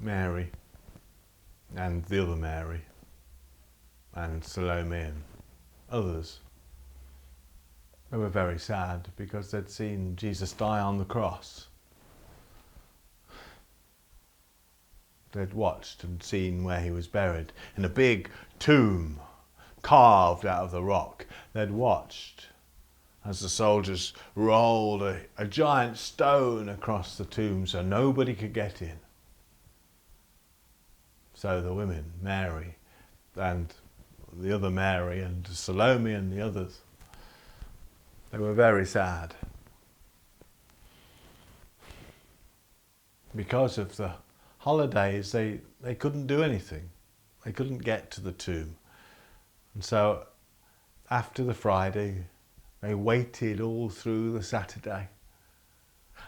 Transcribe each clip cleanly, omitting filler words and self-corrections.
Mary and the other Mary and Salome and others, they were very sad because they'd seen Jesus die on the cross. They'd watched and seen where he was buried in a big tomb carved out of the rock. They'd watched as the soldiers rolled a giant stone across the tomb so nobody could get in. So the women, Mary and the other Mary and Salome and the others, they were very sad. Because of the holidays, they couldn't do anything. They couldn't get to the tomb. And so after the Friday, they waited all through the Saturday.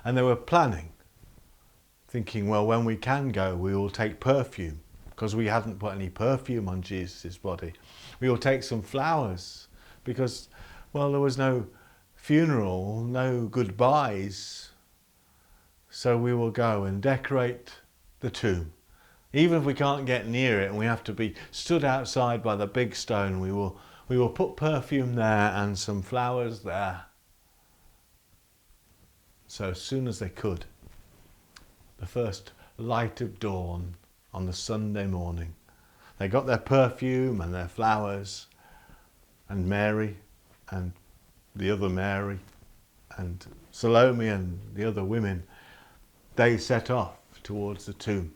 And they were planning, thinking, well, when we can go, we will take perfume, because we hadn't put any perfume on Jesus' body. We will take some flowers, because, well, there was no funeral, no goodbyes. So we will go and decorate the tomb. Even if we can't get near it and we have to be stood outside by the big stone, we will put perfume there and some flowers there. So as soon as they could, the first light of dawn on the Sunday morning, they got their perfume and their flowers, and Mary and the other Mary and Salome and the other women, they set off towards the tomb.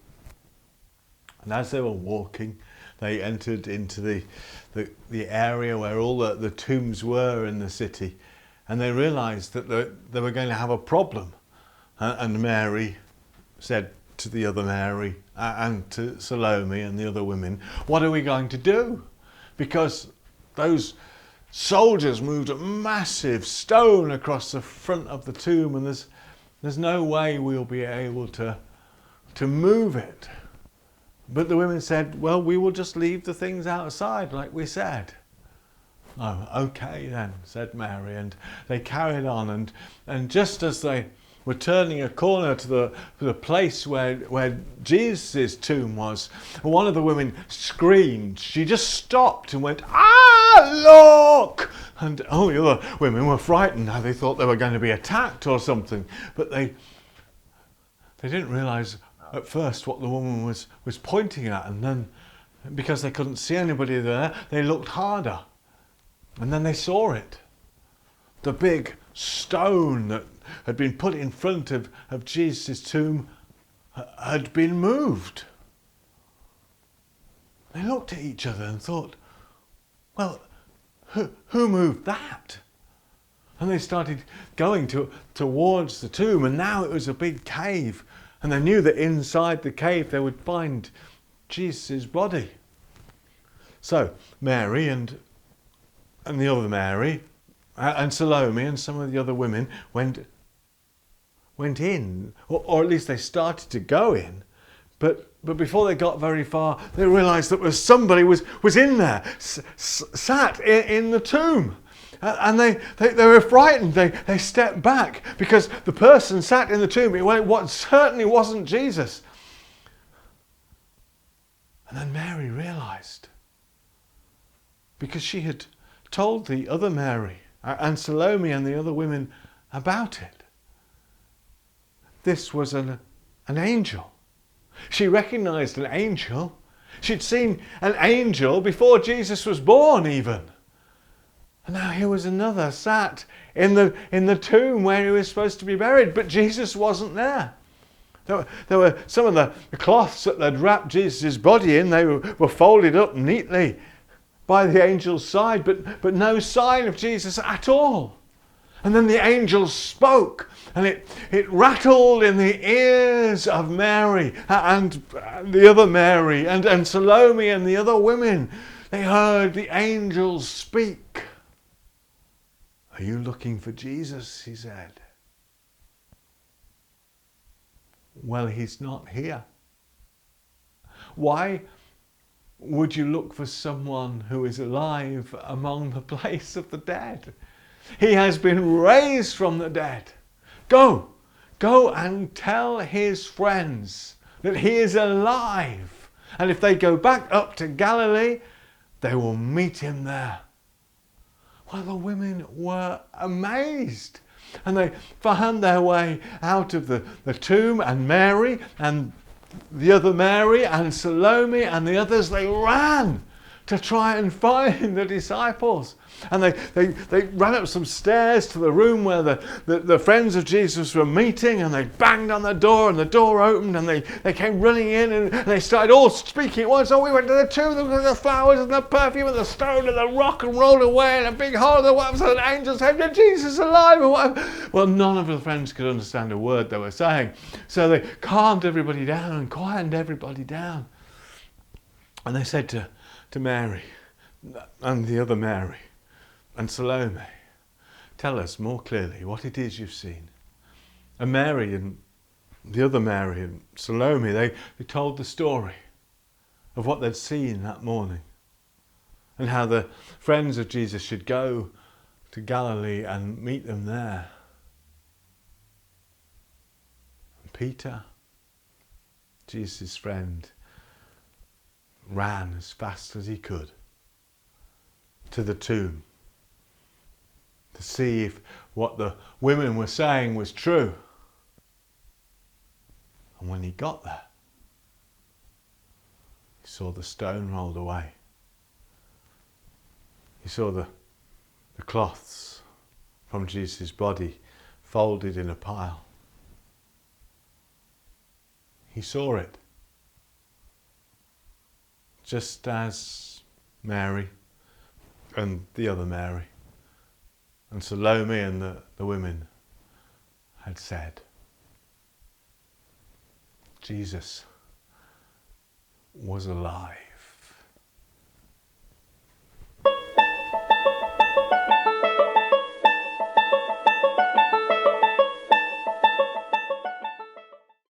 And as they were walking, they entered into the area where all the tombs were in the city, and they realised that they were going to have a problem. And Mary said to the other Mary and to Salome and the other women, what are we going to do? Because those soldiers moved a massive stone across the front of the tomb, and there's no way we'll be able to move it. But the women said, well, we will just leave the things outside like we said. Oh, okay then, said Mary, and they carried on, and just as they were turning a corner to the place where Jesus' tomb was, one of the women screamed. She just stopped and went, look! And all the other women were frightened. Now they thought they were going to be attacked or something, but they didn't realise at first what the woman was pointing at, and then because they couldn't see anybody there, they looked harder, and then they saw it. The big stone that had been put in front of Jesus' tomb had been moved. They looked at each other and thought, well, who moved that? And they started going towards the tomb, and now it was a big cave. And they knew that inside the cave they would find Jesus' body. So Mary and the other Mary and Salome and some of the other women went in, or at least they started to go in. But before they got very far, they realised that somebody was in there, sat in the tomb. And they were frightened. They stepped back because the person sat in the tomb, it certainly wasn't Jesus. And then Mary realised, because she had told the other Mary and Salome and the other women about it. This was an angel. She recognised an angel. She'd seen an angel before Jesus was born even. And now here was another sat in the tomb where he was supposed to be buried, but Jesus wasn't there. There were some of the cloths that they'd wrapped Jesus' body in, they were folded up neatly by the angel's side, but no sign of Jesus at all. And then the angel spoke, and it rattled in the ears of Mary and the other Mary and Salome and the other women. They heard the angel speak. Are you looking for Jesus? He said. Well, he's not here. Why would you look for someone who is alive among the place of the dead? He has been raised from the dead. Go and tell his friends that he is alive. And if they go back up to Galilee, they will meet him there. Well, the women were amazed. And they found their way out of the tomb, and Mary and the other Mary and Salome and the others, they ran to try and find the disciples. And they ran up some stairs to the room where the friends of Jesus were meeting, and they banged on the door, and the door opened, and they came running in, and they started all speaking at once. Oh, we went to the tomb, there were the flowers and the perfume and the stone and the rock, and rolled away in a big hole in the whatever, so the angels said, Jesus is alive, and whatever. Well, none of the friends could understand a word they were saying, so they calmed everybody down and quietened everybody down. And they said to Mary and the other Mary and Salome, tell us more clearly what it is you've seen. And Mary and the other Mary and Salome, they told the story of what they'd seen that morning, and how the friends of Jesus should go to Galilee and meet them there. And Peter, Jesus' friend, ran as fast as he could to the tomb to see if what the women were saying was true. And when he got there, he saw the stone rolled away. He saw the cloths from Jesus' body folded in a pile. He saw it, just as Mary and the other Mary and Salome and the women had said. Jesus was alive.